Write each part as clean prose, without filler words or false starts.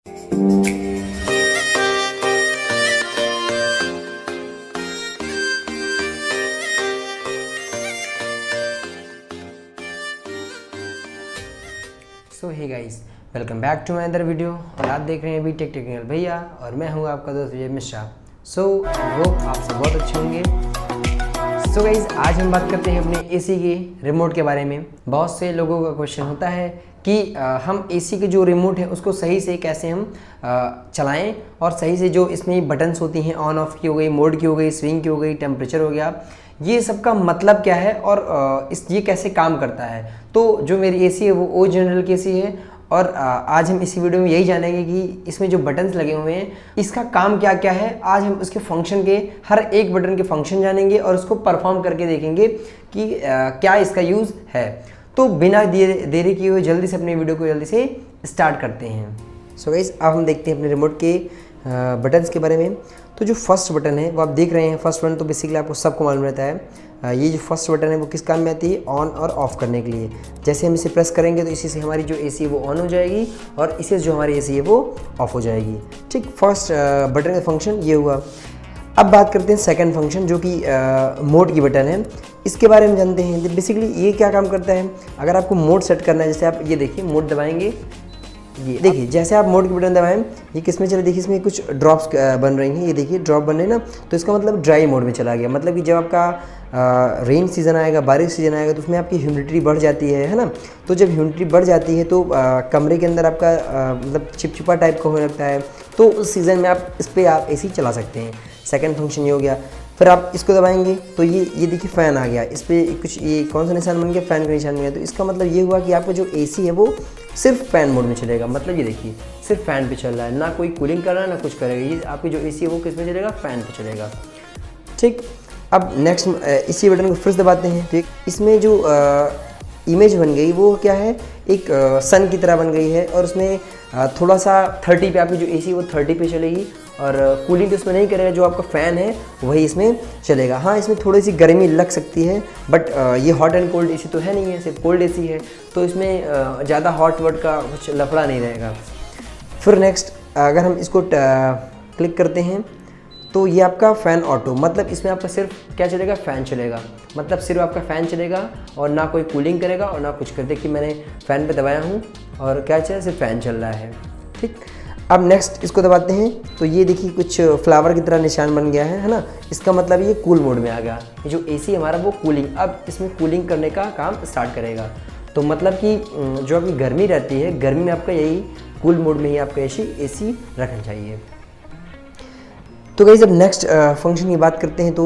So hey guys, welcome back to my other video. और आप देख रहे हैं अभी टेक्निकल भैया और मैं हूँ आपका दोस्त विजय मिश्रा। सो वो आप सब बहुत अच्छे होंगे। सो गाइस, आज हम बात करते हैं अपने एसी के रिमोट के बारे में। बहुत से लोगों का क्वेश्चन होता है कि हम एसी के जो रिमोट है उसको सही से कैसे हम चलाएं, और सही से जो इसमें बटन्स होती हैं, ऑन ऑफ की हो गई, मोड की हो गई, स्विंग की हो गई, टेम्परेचर हो गया, ये सब का मतलब क्या है और ये कैसे काम करता है। तो जो मेरी एसी है वो ओ जनरल की एसी है, और आज हम इसी वीडियो में यही जानेंगे कि इसमें जो बटन्स लगे हुए हैं इसका काम क्या क्या है। आज हम उसके फंक्शन के हर एक बटन के फंक्शन जानेंगे और उसको परफॉर्म करके देखेंगे कि क्या इसका यूज़ है। तो बिना देरी किए हुए जल्दी से अपने वीडियो को जल्दी से स्टार्ट करते हैं। सो गाइस, अब हम देखते हैं अपने रिमोट के बटन्स के बारे में। तो जो फर्स्ट बटन है वो आप देख रहे हैं, फर्स्ट बटन तो बेसिकली आपको सबको मालूम रहता है। ये जो फर्स्ट बटन है वो किस काम में आती है? ऑन और ऑफ़ करने के लिए। जैसे हम इसे प्रेस करेंगे तो इसी से हमारी जो एसी है वो ऑन हो जाएगी और इसी से जो हमारी एसी है वो ऑफ हो जाएगी। ठीक, फर्स्ट बटन का फंक्शन ये हुआ। अब बात करते हैं सेकंड फंक्शन जो कि मोड की बटन है। इसके बारे में जानते हैं। बेसिकली ये क्या काम करता है? अगर आपको मोड सेट करना है, जैसे आप ये देखिए मोड दबाएंगे, ये देखिए जैसे आप मोड की बटन दबाएं ये किस में चले, देखिए इसमें कुछ ड्रॉप्स बन रही हैं, ये देखिए ड्रॉप बन रहे हैं ना, तो इसका मतलब ड्राई मोड में चला गया। मतलब कि जब आपका रेन सीज़न आएगा, बारिश सीज़न आएगा, तो उसमें आपकी ह्यूमिडिटी बढ़ जाती है ना। तो जब ह्यूमिडिटी बढ़ जाती है तो कमरे के अंदर आपका मतलब चिपचिपा टाइप का होने लगता है, तो उस सीज़न में आप इस पर आप एसी चला सकते हैं। सेकेंड फंक्शन ये हो गया। फिर आप इसको दबाएंगे तो ये देखिए फ़ैन आ गया, इस पर कुछ ये कौन सा निशान बन गया? फ़ैन का निशान बन गया। तो इसका मतलब ये हुआ कि आपका जो एसी है वो सिर्फ फ़ैन मोड में चलेगा। मतलब ये देखिए सिर्फ फ़ैन पे चल रहा है, ना कोई कूलिंग कर रहा है ना कुछ करेगा। ये आपकी जो एसी है वो किस में चलेगा? फ़ैन पे चलेगा। ठीक, अब नेक्स्ट इसी बटन को फिर से दबाते हैं। ठीक, इसमें जो इमेज बन गई वो क्या है? एक सन की तरह बन गई है, और उसमें थोड़ा सा 30 पे आपकी जो एसी वो 30 पे चलेगी, और कूलिंग तो इसमें नहीं करेगा। जो आपका फ़ैन है वही इसमें चलेगा। हाँ, इसमें थोड़ी सी गर्मी लग सकती है, बट ये हॉट एंड कोल्ड एसी तो है नहीं है, सिर्फ कोल्ड एसी है, तो इसमें ज़्यादा हॉट वॉट का कुछ लफड़ा नहीं रहेगा। फिर नेक्स्ट अगर हम इसको क्लिक करते हैं तो ये आपका फ़ैन ऑटो, मतलब इसमें आपका सिर्फ क्या चलेगा? फ़ैन चलेगा। मतलब सिर्फ आपका फ़ैन चलेगा और ना कोई कूलिंग करेगा और ना कुछ कर। देखिए मैंने फ़ैन पे दबाया हूँ और क्या चल रहा है? सिर्फ फ़ैन चल रहा है। ठीक, अब नेक्स्ट इसको दबाते हैं तो ये देखिए कुछ फ्लावर की तरह निशान बन गया है ना। इसका मतलब ये कूल मोड में आ गया। ये जो एसी हमारा वो कूलिंग, अब इसमें कूलिंग करने का काम स्टार्ट करेगा। तो मतलब कि जो आपकी गर्मी रहती है, गर्मी में आपका यही कूल मोड में ही आपका एसी रखना चाहिए। तो गाइस, जब नेक्स्ट फंक्शन की बात करते हैं तो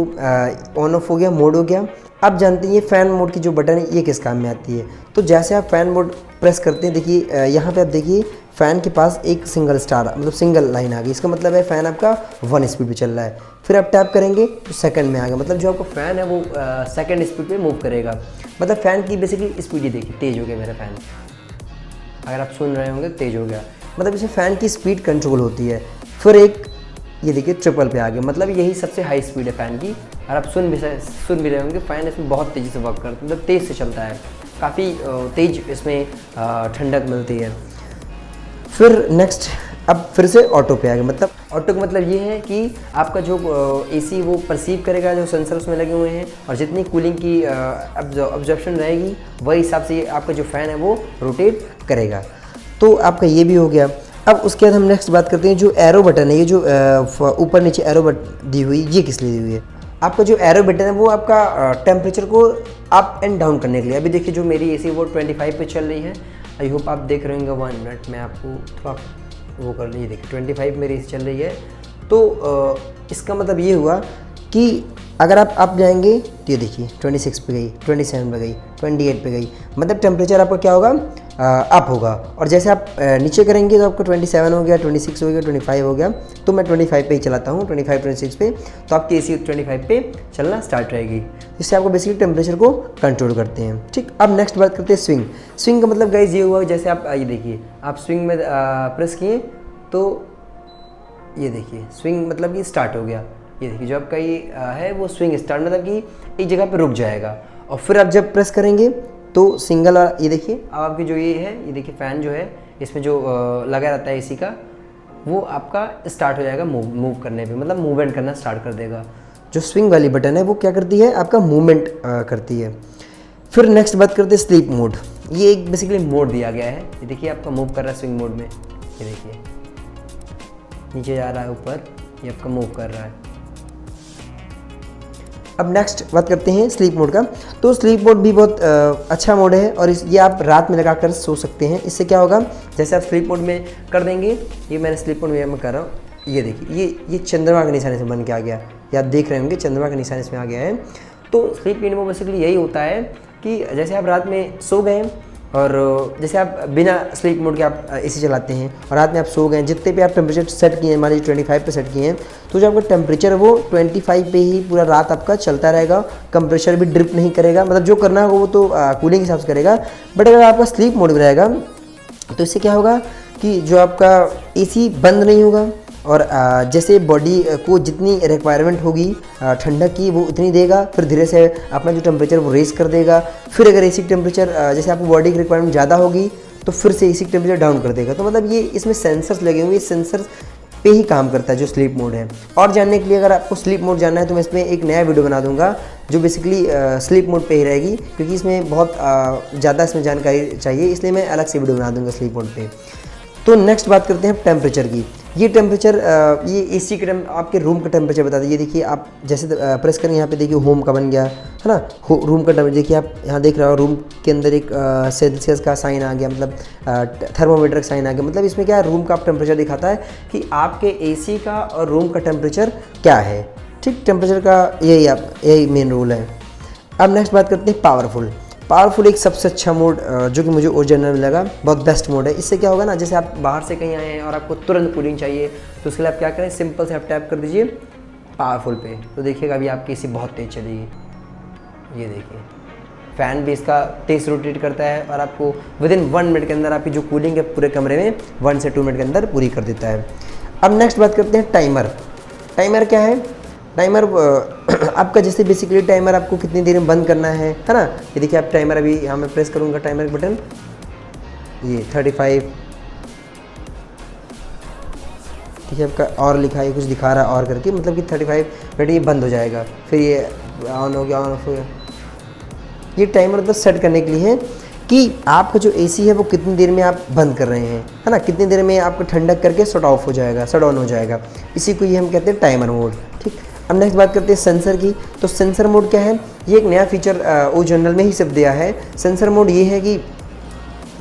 ऑन ऑफ हो गया, मोड हो गया। अब जानते हैं ये फ़ैन मोड की जो बटन है ये किस काम में आती है। तो जैसे आप फ़ैन मोड प्रेस करते हैं, देखिए यहाँ पे आप देखिए फ़ैन के पास एक सिंगल स्टार मतलब सिंगल लाइन आ गई। इसका मतलब है फ़ैन आपका 1 स्पीड पे चल रहा है। फिर आप टैप करेंगे तो सेकंड में आ गया, मतलब जो आपका फ़ैन है वो सेकंड स्पीड पे मूव करेगा। मतलब फ़ैन की बेसिकली स्पीड ही देखिए, तेज़ हो गया मेरा फ़ैन, अगर आप सुन रहे होंगे तेज़ हो गया। मतलब इसमें फ़ैन की स्पीड कंट्रोल होती है। फिर एक ये देखिए ट्रिपल पे आ गया, मतलब यही सबसे हाई स्पीड है फ़ैन की। और आप सुन भी रहे होंगे फ़ैन इसमें बहुत तेज़ी से वर्क करता है, मतलब तेज़ से चलता है, काफ़ी तेज़ इसमें ठंडक मिलती है। फिर नेक्स्ट अब फिर से ऑटो पे आ गया। मतलब ऑटो का मतलब ये है कि आपका जो एसी वो परसीव करेगा, जो सेंसर उसमें लगे हुए हैं, और जितनी कूलिंग की ऑब्जर्प्शन रहेगी वही हिसाब से आपका जो फ़ैन है वो रोटेट करेगा। तो आपका ये भी हो गया। अब उसके बाद हम नेक्स्ट बात करते हैं जो एरो बटन है, ये जो ऊपर नीचे एरो बटन दी हुई, ये किस लिए दी हुई है? आपका जो एरो बटन है वो आपका टेम्परेचर को अप एंड डाउन करने के लिए। अभी देखिए जो मेरी एसी वो 25 पे चल रही है। आई होप आप देख रहे होंगे। 1 मिनट में आपको थोड़ा वो कर लीजिए। देखिए 25 मेरी एसी चल रही है। तो इसका मतलब ये हुआ कि अगर आप जाएंगे तो ये देखिए 26 पे गई, 27 पे गई, 28 पे गई, मतलब टेम्परेचर आपका क्या होगा? अप होगा। और जैसे आप नीचे करेंगे तो आपका 27 हो गया, 26 हो गया, 25 हो गया। तो मैं 25 पे ही चलाता हूँ, 25 26 पे, तो आपकी एसी 25 पे चलना स्टार्ट रहेगी। इससे आपको बेसिकली टेम्परेचर को कंट्रोल करते हैं। ठीक, अब नेक्स्ट बात करते हैं स्विंग। स्विंग का मतलब गाइस ये हुआ, जैसे आप ये देखिए आप स्विंग में प्रेस किए तो ये देखिए स्विंग मतलब कि स्टार्ट हो गया। ये देखिए जो आपका ये है वो स्विंग स्टार्ट, मतलब कि एक जगह पे रुक जाएगा। और फिर आप जब प्रेस करेंगे तो सिंगल, ये देखिए अब आपकी जो ये है, ये देखिए फ़ैन जो है इसमें जो लगा रहता है एसी का, वो आपका स्टार्ट हो जाएगा मूव करने पे, मतलब मूवमेंट करना स्टार्ट कर देगा। जो स्विंग वाली बटन है वो क्या करती है, आपका मूवमेंट करती है। फिर नेक्स्ट बात करते हैं स्लीप मोड। ये एक बेसिकली मोड दिया गया है, ये देखिए आपका मूव कर रहा है स्विंग मोड में, ये देखिए नीचे जा रहा है ऊपर, ये आपका मूव कर रहा है। अब नेक्स्ट बात करते हैं स्लीप मोड का। तो स्लीप मोड भी बहुत अच्छा मोड है और ये आप रात में लगाकर सो सकते हैं। इससे क्या होगा, जैसे आप स्लीप मोड में कर देंगे, ये मैंने स्लीप मोड में मैं कर रहा हूँ, ये देखिए ये चंद्रमा के निशान से बन के आ गया, ये आप देख रहे होंगे चंद्रमा का निशान इसमें आ गया है। तो स्लीप मोड बेसिकली यही होता है कि जैसे आप रात में सो गए और जैसे आप बिना स्लीप मोड के आप एसी चलाते हैं और रात में आप सो गए, जितने पे आप टेम्परेचर सेट किए हैं, मान लीजिए 25 पे सेट किए हैं, तो जो आपका टेम्परेचर है वो 25 पे ही पूरा रात आपका चलता रहेगा। कंप्रेशर भी ड्रिप नहीं करेगा, मतलब जो करना होगा वो तो कूलिंग के हिसाब से करेगा। बट अगर आपका स्लीप मोड में रहेगा तो इससे क्या होगा कि जो आपका एसी बंद नहीं होगा और जैसे बॉडी को जितनी रिक्वायरमेंट होगी ठंडक की वो उतनी देगा, फिर धीरे से अपना जो टेम्परेचर वो रेस कर देगा। फिर अगर एसी टेम्परेचर जैसे आपको बॉडी की रिक्वायरमेंट ज़्यादा होगी तो फिर से एसी टेम्परेचर डाउन कर देगा। तो मतलब ये इसमें सेंसर्स लगे हुए, सेंसर पे ही काम करता है जो स्लीप मोड है। और जानने के लिए अगर आपको स्लीप मोड जानना है तो मैं इसमें एक नया वीडियो बना दूंगा जो बेसिकली स्लीप मोड पे ही रहेगी, क्योंकि इसमें बहुत ज़्यादा इसमें जानकारी चाहिए, इसलिए मैं अलग से वीडियो बना दूंगा स्लीप मोड पे। तो नेक्स्ट बात करते हैं टेम्परेचर की। ये टेम्परेचर ये एसी के आपके रूम का टेम्परेचर बता दीजिए। देखिए आप जैसे प्रेस करें यहाँ पे, देखिए होम का बन गया है ना, रूम का टेम्परेचर देखिए आप यहाँ देख रहे हो, रूम के अंदर एक सेल्सियस का साइन आ गया, मतलब थर्मोमीटर का साइन आ गया। मतलब इसमें क्या है, रूम का आप टेम्परेचर दिखाता है कि आपके एसी का और रूम का टेम्परेचर क्या है। ठीक, टेम्परेचर का यही मेन रूल है। अब नेक्स्ट बात करते हैं पावरफुल एक सबसे अच्छा मोड जो कि मुझे ओरिजिनल में लगा, बहुत बेस्ट मोड है। इससे क्या होगा ना, जैसे आप बाहर से कहीं आए हैं और आपको तुरंत कूलिंग चाहिए तो उसके लिए आप क्या करें, सिंपल से आप टैप कर दीजिए पावरफुल पे, तो देखिएगा अभी आपकी एसी बहुत तेज़ चलेगी। ये देखिए फ़ैन भी इसका तेज रोटेट करता है और आपको विदिन 1 मिनट के अंदर आपकी जो कूलिंग है पूरे कमरे में 1 से 2 मिनट के अंदर पूरी कर देता है। अब नेक्स्ट बात करते हैं टाइमर क्या है। टाइमर आपका जैसे बेसिकली टाइमर आपको कितनी देर में बंद करना है ना। ये देखिए आप टाइमर, अभी यहाँ मैं प्रेस करूँगा टाइमर बटन, ये 35, ठीक है आपका और लिखा है, कुछ दिखा रहा है और करके, मतलब कि 35 मिनट ये बंद हो जाएगा, फिर ये ऑन हो गया, ऑन ऑफ हो गया। ये टाइमर तो सेट करने के लिए है कि आपका जो एसी है वो कितनी देर में आप बंद कर रहे हैं, है ना, कितनी देर में आपको ठंडक करके शट ऑफ हो जाएगा, शट ऑन हो जाएगा। इसी को ये हम कहते हैं टाइमर मोड। ठीक, अब नेक्स्ट बात करते हैं सेंसर की। तो सेंसर मोड क्या है, ये एक नया फीचर ओ जनरल में ही सब दिया है। सेंसर मोड ये है कि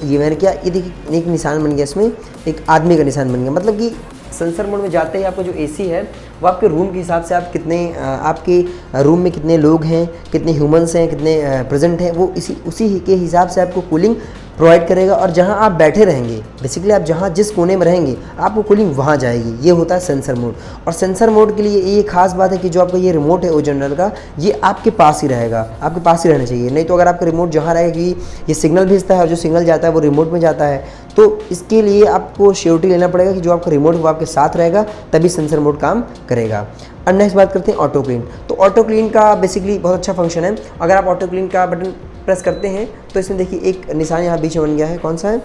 ये मैंने क्या, ये देखिए एक निशान बन गया, इसमें एक आदमी का निशान बन गया, मतलब कि सेंसर मोड में जाते ही आपका जो एसी है वो आपके रूम के हिसाब से, आप कितने आपके रूम में कितने लोग हैं, कितने ह्यूमंस हैं, कितने प्रेजेंट हैं, वो उसी के हिसाब से आपको कूलिंग प्रोवाइड करेगा। और जहां आप बैठे रहेंगे, बेसिकली आप जहां जिस कोने में रहेंगे आपको कूलिंग वहां जाएगी। ये होता है सेंसर मोड। और सेंसर मोड के लिए ये खास बात है कि जो आपका ये रिमोट है ओ जनरल का, ये आपके पास ही रहेगा, आपके पास ही रहना चाहिए। नहीं तो अगर आपका रिमोट जहाँ रहेगा, कि ये सिग्नल भेजता है और जो सिग्नल जाता है वो रिमोट में जाता है, तो इसके लिए आपको श्योरिटी लेना पड़ेगा कि जो आपका रिमोट वो आपके साथ रहेगा, तभी सेंसर मोड काम करेगा। अब नेक्स्ट बात करते हैं ऑटो क्लीन। तो ऑटो क्लीन का बेसिकली बहुत अच्छा फंक्शन है। अगर आप ऑटो क्लीन का बटन प्रेस करते हैं तो इसमें देखिए एक निशान यहाँ बीच में बन गया है, कौन सा है,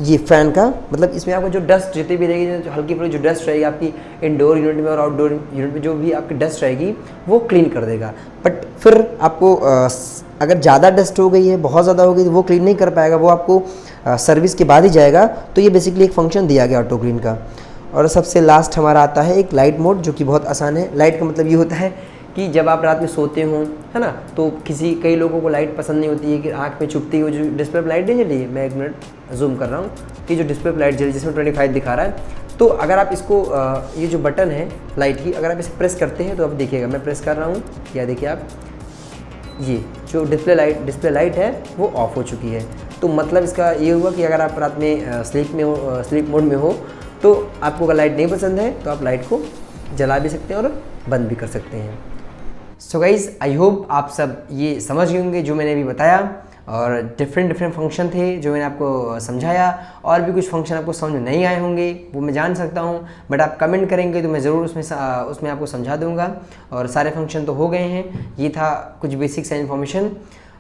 ये फ़ैन का। मतलब इसमें आपको जो डस्ट जितनी भी रहेगी, जो हल्की फुल्की जो डस्ट रहेगी आपकी इंडोर यूनिट में और आउटडोर यूनिट में, जो भी आपकी डस्ट रहेगी वो क्लीन कर देगा। बट फिर आपको अगर ज़्यादा डस्ट हो गई है, बहुत ज़्यादा हो गई, तो वो क्लीन नहीं कर पाएगा, वो आपको सर्विस के बाद ही जाएगा। तो ये बेसिकली एक फंक्शन दिया गया ऑटो क्लीन का। और सबसे लास्ट हमारा आता है एक लाइट मोड, जो कि बहुत आसान है। लाइट का मतलब ये होता है कि जब आप रात में सोते हो, है ना, तो कई लोगों को लाइट पसंद नहीं होती है कि आँख में चुभती हो, जो डिस्प्ले पर लाइट नहीं जली है, मैं एक मिनट जूम कर रहा हूँ कि जो डिस्प्ले पर लाइट जली जिसमें 25 दिखा रहा है, तो अगर आप इसको ये जो बटन है लाइट की, अगर आप इसे प्रेस करते हैं तो आप देखिएगा, मैं प्रेस कर रहा हूँ, या देखिए आप, ये जो डिस्प्ले लाइट है वो ऑफ हो चुकी है। तो मतलब इसका ये हुआ कि अगर आप रात में स्लीप मोड में हो, तो आपको अगर लाइट नहीं पसंद है तो आप लाइट को जला भी सकते हैं और बंद भी कर सकते हैं। सो गाइज़, आई होप आप सब ये समझ गए होंगे जो मैंने अभी बताया, और डिफरेंट फंक्शन थे जो मैंने आपको समझाया। और भी कुछ फंक्शन आपको समझ में नहीं आए होंगे वो मैं जान सकता हूँ, बट आप कमेंट करेंगे तो मैं ज़रूर उसमें आपको समझा दूँगा। और सारे फंक्शन तो हो गए हैं, ये था कुछ बेसिक सा इन्फॉर्मेशन।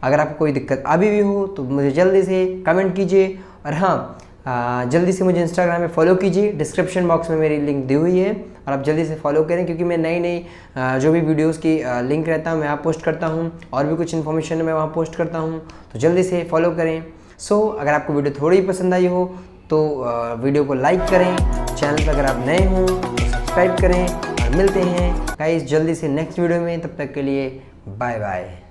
अगर आपको कोई दिक्कत अभी भी हो तो मुझे जल्दी से कमेंट कीजिए। और हाँ, जल्दी से मुझे इंस्टाग्राम पे फॉलो कीजिए, डिस्क्रिप्शन बॉक्स में मेरी लिंक दी हुई है और आप जल्दी से फॉलो करें, क्योंकि मैं नई जो भी वीडियोस की लिंक रहता हूँ मैं वहाँ पोस्ट करता हूँ, और भी कुछ इन्फॉर्मेशन मैं वहाँ पोस्ट करता हूँ, तो जल्दी से फॉलो करें। अगर आपको वीडियो थोड़ी पसंद आई हो तो वीडियो को लाइक करें, चैनल पर अगर आप नए हों तो सब्सक्राइब करें, और मिलते हैं गाइस जल्दी से नेक्स्ट वीडियो में। तब तक के लिए बाय बाय।